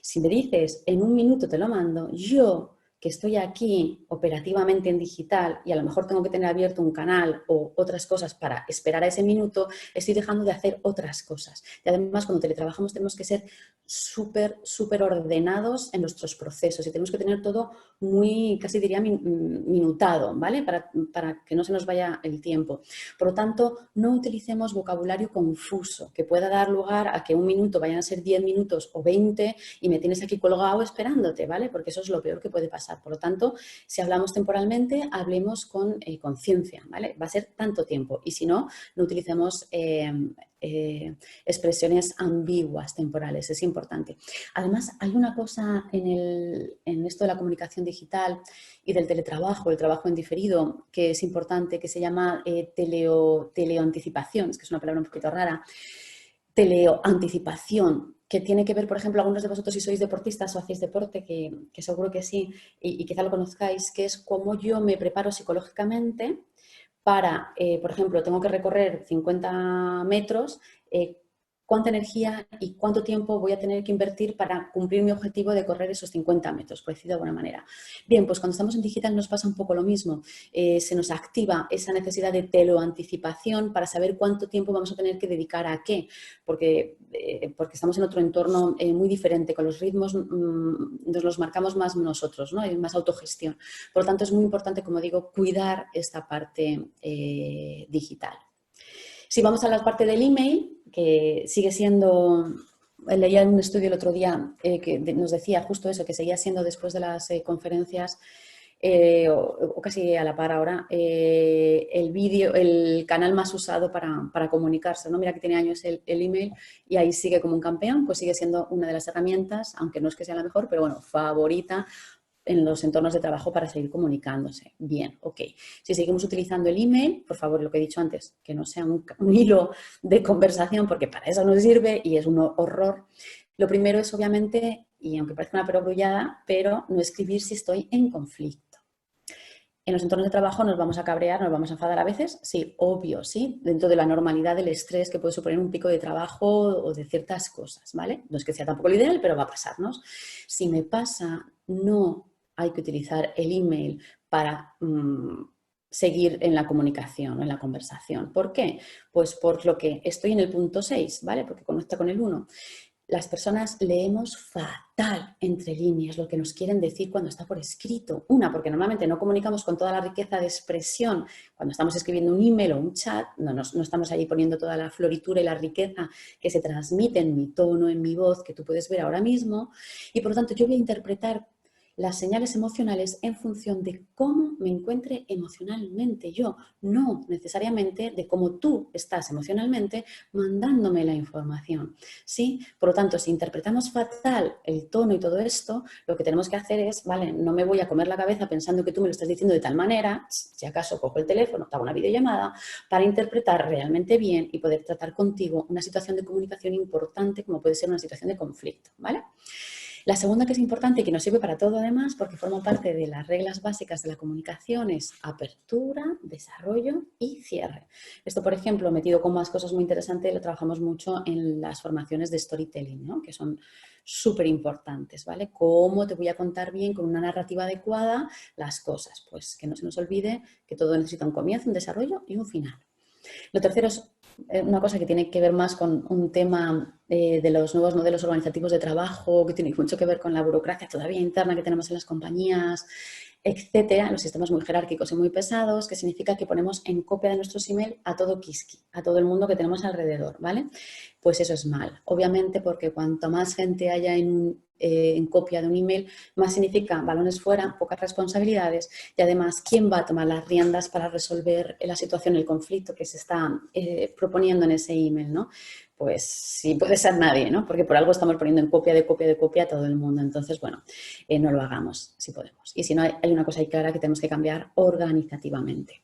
[SPEAKER 2] Si me dices en un minuto te lo mando, yo que estoy aquí operativamente en digital y a lo mejor tengo que tener abierto un canal o otras cosas para esperar a ese minuto, estoy dejando de hacer otras cosas. Y además, cuando teletrabajamos tenemos que ser súper ordenados en nuestros procesos y tenemos que tener todo muy, casi diría, minutado, ¿vale? Para que no se nos vaya el tiempo. Por lo tanto, no utilicemos vocabulario confuso que pueda dar lugar a que un minuto vayan a ser 10 minutos o 20 y me tienes aquí colgado esperándote, ¿vale? Porque eso es lo peor que puede pasar. Por lo tanto, si hablamos temporalmente, hablemos con conciencia, ¿vale? Va a ser tanto tiempo y si no, no utilicemos expresiones ambiguas temporales, es importante. Además, hay una cosa en esto de la comunicación digital y del teletrabajo, el trabajo en diferido, que es importante, que se llama teleoanticipación, es que es una palabra un poquito rara, teleoanticipación, que tiene que ver, por ejemplo, algunos de vosotros si sois deportistas o hacéis deporte, que seguro que sí, y quizá lo conozcáis, que es cómo yo me preparo psicológicamente para, por ejemplo, tengo que recorrer 50 metros, cuánta energía y cuánto tiempo voy a tener que invertir para cumplir mi objetivo de correr esos 50 metros, por decirlo de alguna manera. Bien, pues cuando estamos en digital nos pasa un poco lo mismo. Se nos activa esa necesidad de teleoanticipación para saber cuánto tiempo vamos a tener que dedicar a qué, porque estamos en otro entorno muy diferente, con los ritmos nos los marcamos más nosotros, ¿no? Hay más autogestión. Por lo tanto, es muy importante, como digo, cuidar esta parte digital. Si vamos a la parte del email, que sigue siendo, leía en un estudio el otro día que nos decía justo eso, que seguía siendo después de las conferencias o casi a la par ahora, el canal más usado para comunicarse, ¿no? Mira que tiene años el email y ahí sigue como un campeón, pues sigue siendo una de las herramientas, aunque no es que sea la mejor, pero bueno, favorita en los entornos de trabajo para seguir comunicándose. Bien, ok. Si seguimos utilizando el email, por favor, lo que he dicho antes, que no sea un hilo de conversación, porque para eso no sirve y es un horror. Lo primero es, obviamente, y aunque parezca una perogrullada, pero no escribir si estoy en conflicto. En los entornos de trabajo nos vamos a cabrear, nos vamos a enfadar a veces, sí, obvio, sí, dentro de la normalidad del estrés que puede suponer un pico de trabajo o de ciertas cosas, ¿vale? No es que sea tampoco lo ideal, pero va a pasarnos. Si me pasa, no hay que utilizar el email para seguir en la comunicación, en la conversación. ¿Por qué? Pues por lo que estoy en el punto 6, ¿vale? Porque conecta con el 1. Las personas leemos fatal entre líneas lo que nos quieren decir cuando está por escrito. Una, porque normalmente no comunicamos con toda la riqueza de expresión cuando estamos escribiendo un email o un chat, no estamos ahí poniendo toda la floritura y la riqueza que se transmite en mi tono, en mi voz, que tú puedes ver ahora mismo. Y por lo tanto yo voy a interpretar las señales emocionales en función de cómo me encuentre emocionalmente yo, no necesariamente de cómo tú estás emocionalmente mandándome la información, ¿sí? Por lo tanto, si interpretamos fatal el tono y todo esto, lo que tenemos que hacer es, vale, no me voy a comer la cabeza pensando que tú me lo estás diciendo de tal manera, si acaso cojo el teléfono, te hago una videollamada, para interpretar realmente bien y poder tratar contigo una situación de comunicación importante como puede ser una situación de conflicto, ¿vale? La segunda que es importante y que nos sirve para todo además, porque forma parte de las reglas básicas de la comunicación, es apertura, desarrollo y cierre. Esto, por ejemplo, metido con más cosas muy interesantes, lo trabajamos mucho en las formaciones de storytelling, ¿no? Que son súper importantes, ¿vale? ¿Cómo te voy a contar bien con una narrativa adecuada las cosas? Pues que no se nos olvide que todo necesita un comienzo, un desarrollo y un final. Lo tercero es una cosa que tiene que ver más con un tema de los nuevos modelos organizativos de trabajo, que tiene mucho que ver con la burocracia todavía interna que tenemos en las compañías, etcétera, los sistemas muy jerárquicos y muy pesados, que significa que ponemos en copia de nuestros emails a todo Kiski, a todo el mundo que tenemos alrededor, ¿vale? Pues eso es mal, obviamente, porque cuanto más gente haya en copia de un email, más significa balones fuera, pocas responsabilidades y además, ¿quién va a tomar las riendas para resolver la situación, el conflicto que se está proponiendo en ese email, ¿no? Pues sí, puede ser nadie, ¿no? Porque por algo estamos poniendo en copia de copia de copia a todo el mundo. Entonces, bueno, no lo hagamos si podemos. Y si no, hay una cosa ahí clara que tenemos que cambiar organizativamente.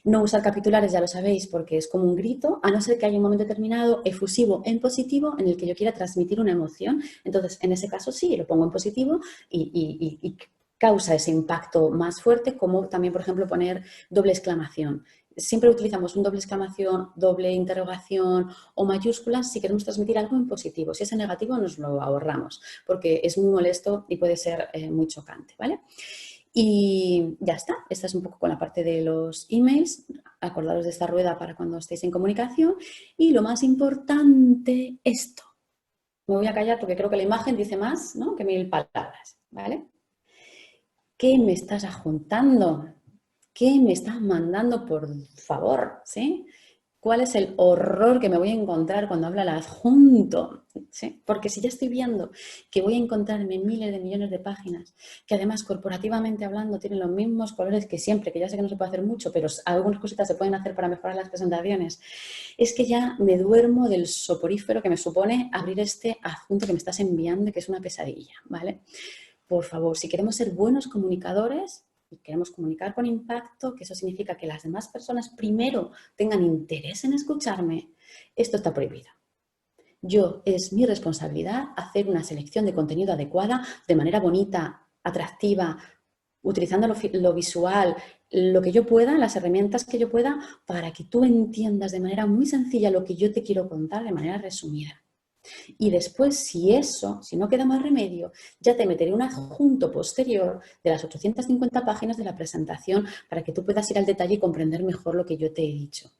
[SPEAKER 2] No usar capitulares, ya lo sabéis, porque es como un grito, a no ser que haya un momento determinado, efusivo en positivo, en el que yo quiera transmitir una emoción. Entonces, en ese caso sí, lo pongo en positivo y causa ese impacto más fuerte, como también, por ejemplo, poner doble exclamación. Siempre utilizamos un doble exclamación, doble interrogación o mayúsculas si queremos transmitir algo en positivo. Si es en negativo, nos lo ahorramos, porque es muy molesto y puede ser muy chocante, ¿vale? Y ya está, esta es un poco con la parte de los emails. Acordaros de esta rueda para cuando estéis en comunicación. Y lo más importante, esto. Me voy a callar porque creo que la imagen dice más, ¿no?, que 1000 palabras, ¿vale? ¿Qué me estás adjuntando? ¿Qué me estás mandando, por favor? ¿Sí? ¿Cuál es el horror que me voy a encontrar cuando habla el adjunto? ¿Sí? Porque si ya estoy viendo que voy a encontrarme miles de millones de páginas, que además corporativamente hablando tienen los mismos colores que siempre, que ya sé que no se puede hacer mucho, pero algunas cositas se pueden hacer para mejorar las presentaciones, es que ya me duermo del soporífero que me supone abrir este adjunto que me estás enviando, que es una pesadilla, ¿vale? Por favor, si queremos ser buenos comunicadores y queremos comunicar con impacto, que eso significa que las demás personas primero tengan interés en escucharme, esto está prohibido. Es mi responsabilidad hacer una selección de contenido adecuada de manera bonita, atractiva, utilizando lo visual, lo que yo pueda, las herramientas que yo pueda, para que tú entiendas de manera muy sencilla lo que yo te quiero contar de manera resumida. Y después, si no queda más remedio, ya te meteré un adjunto posterior de las 850 páginas de la presentación para que tú puedas ir al detalle y comprender mejor lo que yo te he dicho.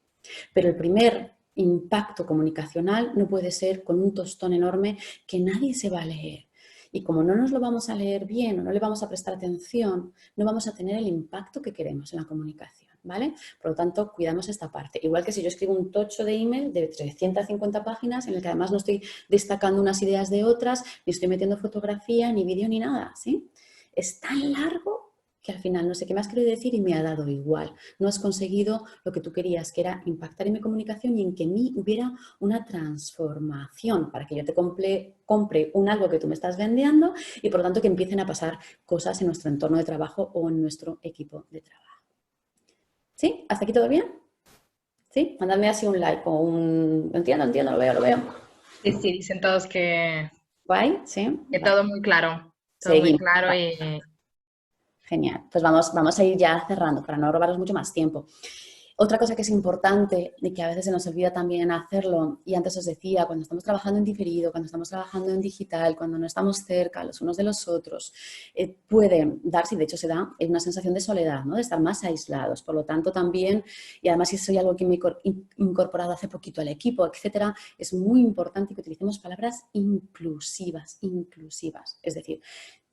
[SPEAKER 2] Pero el primer impacto comunicacional no puede ser con un tostón enorme que nadie se va a leer. Y como no nos lo vamos a leer bien o no le vamos a prestar atención, no vamos a tener el impacto que queremos en la comunicación, ¿vale? Por lo tanto, cuidamos esta parte. Igual que si yo escribo un tocho de email de 350 páginas en el que además no estoy destacando unas ideas de otras, ni estoy metiendo fotografía, ni vídeo, ni nada, ¿sí? Es tan largo que al final no sé qué más quiero decir y me ha dado igual. No has conseguido lo que tú querías, que era impactar en mi comunicación y en que en mí hubiera una transformación para que yo te compre un algo que tú me estás vendiendo y por lo tanto que empiecen a pasar cosas en nuestro entorno de trabajo o en nuestro equipo de trabajo. ¿Sí? ¿Hasta aquí todo bien? ¿Sí? Mandadme así un like o un... Entiendo, lo veo.
[SPEAKER 1] Sí, sí, dicen todos
[SPEAKER 2] ¿Guay? ¿Sí?
[SPEAKER 1] que
[SPEAKER 2] Vale.
[SPEAKER 1] todo muy claro. Todo muy
[SPEAKER 2] Seguimos.
[SPEAKER 1] claro
[SPEAKER 2] Vale.
[SPEAKER 1] y
[SPEAKER 2] Genial. Pues vamos a ir ya cerrando para no robaros mucho más tiempo. Otra cosa que es importante y que a veces se nos olvida también hacerlo, y antes os decía, cuando estamos trabajando en diferido, cuando estamos trabajando en digital, cuando no estamos cerca los unos de los otros, puede darse, y de hecho se da, una sensación de soledad, ¿no?, de estar más aislados. Por lo tanto, también, y además si soy algo que me he incorporado hace poquito al equipo, etcétera, es muy importante que utilicemos palabras inclusivas. Es decir,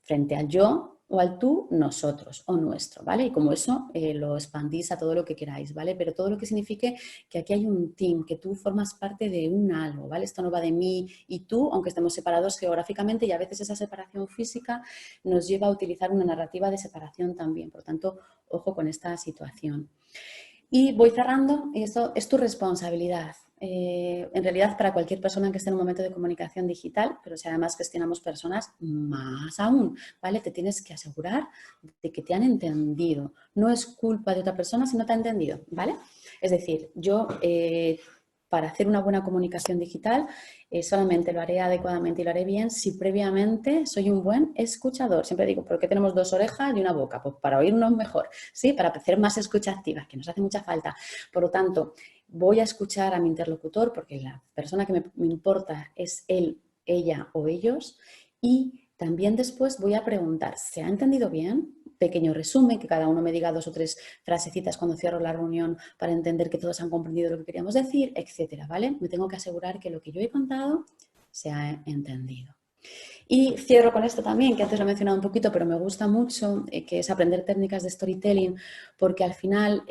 [SPEAKER 2] frente al yo o al tú, nosotros o nuestro, ¿vale? Y como eso lo expandís a todo lo que queráis, ¿vale? Pero todo lo que signifique que aquí hay un team, que tú formas parte de un algo, ¿vale? Esto no va de mí y tú, aunque estemos separados geográficamente, y a veces esa separación física nos lleva a utilizar una narrativa de separación también. Por tanto, ojo con esta situación. Y voy cerrando, y esto es tu responsabilidad. En realidad, para cualquier persona que esté en un momento de comunicación digital, pero si además gestionamos personas, más aún, ¿vale? Te tienes que asegurar de que te han entendido. No es culpa de otra persona si no te ha entendido, ¿vale? Es decir, yo para hacer una buena comunicación digital solamente lo haré adecuadamente y lo haré bien si previamente soy un buen escuchador. Siempre digo, ¿por qué tenemos dos orejas y una boca? Pues para oírnos mejor, ¿sí? Para hacer más escucha activa, que nos hace mucha falta. Por lo tanto, voy a escuchar a mi interlocutor porque la persona que me importa es él, ella o ellos, y también después voy a preguntar, ¿se ha entendido bien? Pequeño resumen, que cada uno me diga 2 o 3 frasecitas cuando cierro la reunión para entender que todos han comprendido lo que queríamos decir, etcétera, ¿vale? Me tengo que asegurar que lo que yo he contado se ha entendido. Y cierro con esto también, que antes lo he mencionado un poquito, pero me gusta mucho, que es aprender técnicas de storytelling, porque al final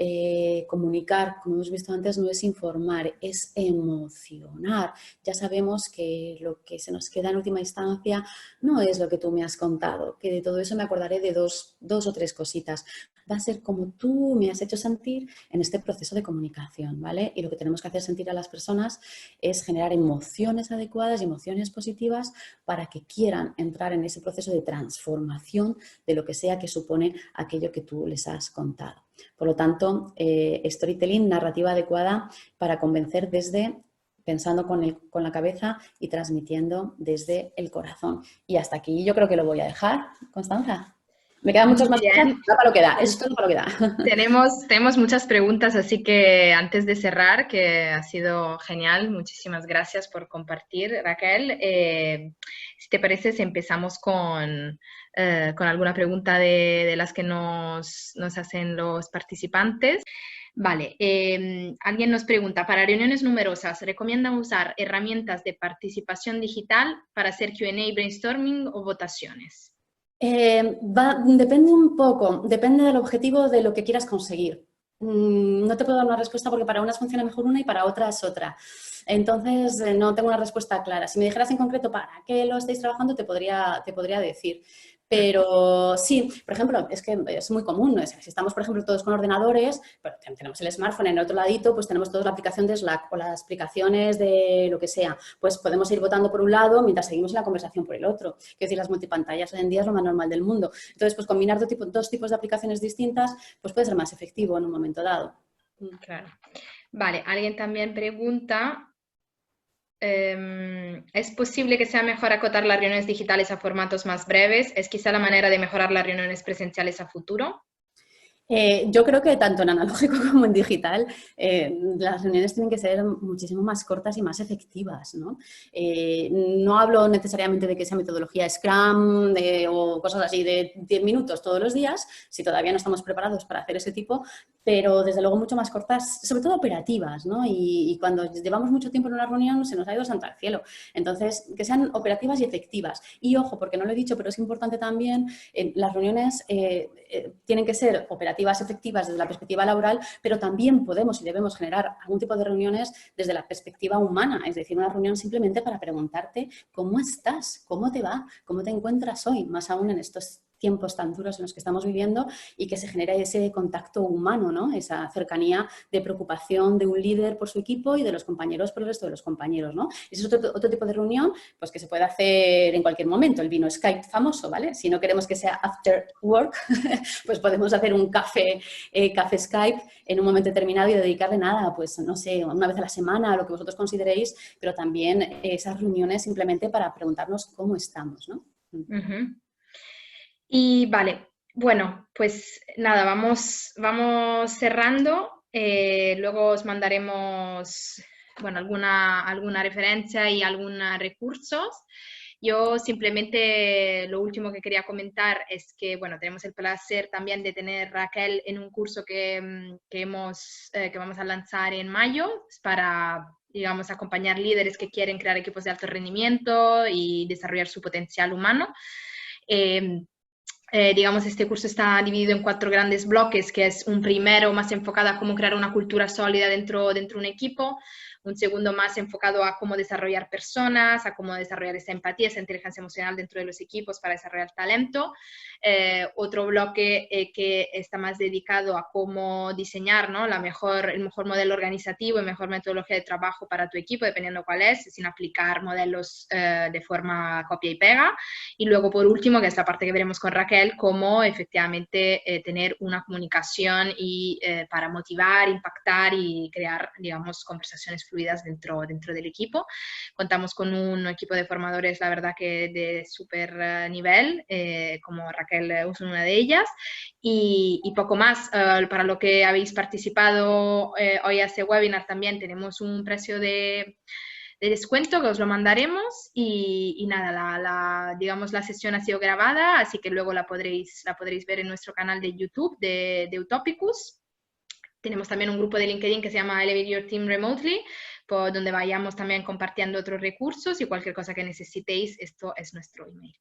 [SPEAKER 2] comunicar, como hemos visto antes, no es informar, es emocionar. Ya sabemos que lo que se nos queda en última instancia no es lo que tú me has contado, que de todo eso me acordaré de dos o tres cositas. Va a ser como tú me has hecho sentir en este proceso de comunicación, ¿vale? Y lo que tenemos que hacer sentir a las personas es generar emociones adecuadas y emociones positivas para que quieran entrar en ese proceso de transformación de lo que sea que supone aquello que tú les has contado. Por lo tanto, storytelling, narrativa adecuada para convencer desde pensando con la cabeza y transmitiendo desde el corazón. Y hasta aquí yo creo que lo voy a dejar, Constanza. Me quedan muchas
[SPEAKER 1] Muy
[SPEAKER 2] más cosas,
[SPEAKER 1] bien.
[SPEAKER 2] da para lo que da, esto es para lo que da.
[SPEAKER 1] Tenemos muchas preguntas, así que antes de cerrar, que ha sido genial, muchísimas gracias por compartir, Raquel. Si te parece, si empezamos con alguna pregunta de las que nos hacen los participantes. Vale, alguien nos pregunta, para reuniones numerosas, ¿recomiendan usar herramientas de participación digital para hacer Q&A, brainstorming o votaciones?
[SPEAKER 2] Depende un poco, depende del objetivo de lo que quieras conseguir. No te puedo dar una respuesta porque para unas funciona mejor una y para otras otra. Entonces, no tengo una respuesta clara. Si me dijeras en concreto para qué lo estáis trabajando, te podría decir. Pero sí, por ejemplo, es que es muy común, ¿no? Si estamos, por ejemplo, todos con ordenadores, pero tenemos el smartphone en el otro ladito, pues tenemos toda la aplicación de Slack o las aplicaciones de lo que sea. Pues podemos ir votando por un lado mientras seguimos la conversación por el otro. Quiero decir, las multipantallas hoy en día es lo más normal del mundo. Entonces, pues combinar dos tipos de aplicaciones distintas, pues puede ser más efectivo en un momento dado.
[SPEAKER 1] Claro. Vale, alguien también pregunta, ¿es posible que sea mejor acotar las reuniones digitales a formatos más breves? ¿Es quizá la manera de mejorar las reuniones presenciales a futuro?
[SPEAKER 2] Yo creo que tanto en analógico como en digital las reuniones tienen que ser muchísimo más cortas y más efectivas, ¿no? No hablo necesariamente de que sea metodología Scrum o cosas así de 10 minutos todos los días, si todavía no estamos preparados para hacer ese tipo, pero desde luego mucho más cortas, sobre todo operativas, ¿no? Y cuando llevamos mucho tiempo en una reunión se nos ha ido santo al cielo. Entonces, que sean operativas y efectivas. Y ojo, porque no lo he dicho, pero es importante también, las reuniones tienen que ser operativas, efectivas desde la perspectiva laboral, pero también podemos y debemos generar algún tipo de reuniones desde la perspectiva humana, es decir, una reunión simplemente para preguntarte cómo estás, cómo te va, cómo te encuentras hoy, más aún en estos tiempos tan duros en los que estamos viviendo y que se genera ese contacto humano, ¿no? Esa cercanía de preocupación de un líder por su equipo y de los compañeros por el resto de los compañeros, ¿no? Ese es otro tipo de reunión pues, que se puede hacer en cualquier momento, el vino Skype famoso, ¿vale? Si no queremos que sea after work, pues podemos hacer un café Skype en un momento determinado y dedicarle nada, pues no sé, una vez a la semana, lo que vosotros consideréis, pero también esas reuniones simplemente para preguntarnos cómo estamos, ¿no?
[SPEAKER 1] Uh-huh. Y vale, bueno, pues nada, vamos cerrando. Luego os mandaremos, bueno, alguna referencia y algunos recursos. Yo simplemente lo último que quería comentar es que, bueno, tenemos el placer también de tener Raquel en un curso que vamos a lanzar en mayo para, digamos, acompañar líderes que quieren crear equipos de alto rendimiento y desarrollar su potencial humano. Digamos, este curso está dividido en 4 grandes bloques, que es un primero más enfocado a cómo crear una cultura sólida dentro de un equipo, un segundo más enfocado a cómo desarrollar personas, a cómo desarrollar esa empatía, esa inteligencia emocional dentro de los equipos para desarrollar talento. Otro bloque que está más dedicado a cómo diseñar, ¿no? el mejor modelo organizativo y mejor metodología de trabajo para tu equipo, dependiendo cuál es, sin aplicar modelos de forma copia y pega. Y luego, por último, que es la parte que veremos con Raquel, cómo efectivamente tener una comunicación para motivar, impactar y crear, digamos, conversaciones fluidas dentro del equipo. Contamos con un equipo de formadores, la verdad que de súper nivel, como Raquel es una de ellas, y poco más. Para lo que habéis participado hoy a este webinar también tenemos un precio de descuento que os lo mandaremos y nada, digamos la sesión ha sido grabada, así que luego la podréis ver en nuestro canal de YouTube de Utopicus. Tenemos también un grupo de LinkedIn que se llama Elevate Your Team Remotely, por donde vayamos también compartiendo otros recursos y cualquier cosa que necesitéis, esto es nuestro email.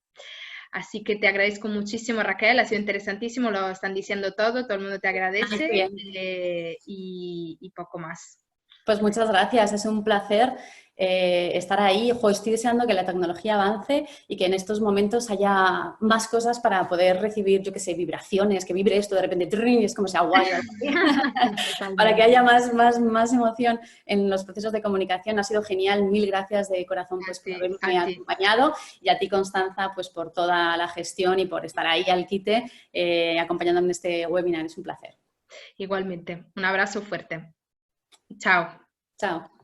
[SPEAKER 1] Así que te agradezco muchísimo, Raquel, ha sido interesantísimo, lo están diciendo todo el mundo te agradece y poco más.
[SPEAKER 2] Pues muchas gracias, es un placer estar ahí. Estoy deseando que la tecnología avance y que en estos momentos haya más cosas para poder recibir, yo qué sé, vibraciones, que vibre esto de repente, y es como se aguaya, para que haya más emoción en los procesos de comunicación. Ha sido genial, mil gracias de corazón pues, por haberme acompañado, y a ti, Constanza, pues por toda la gestión y por estar ahí al quite acompañándome en este webinar. Es un placer.
[SPEAKER 1] Igualmente, un abrazo fuerte. Chao.
[SPEAKER 2] Chao.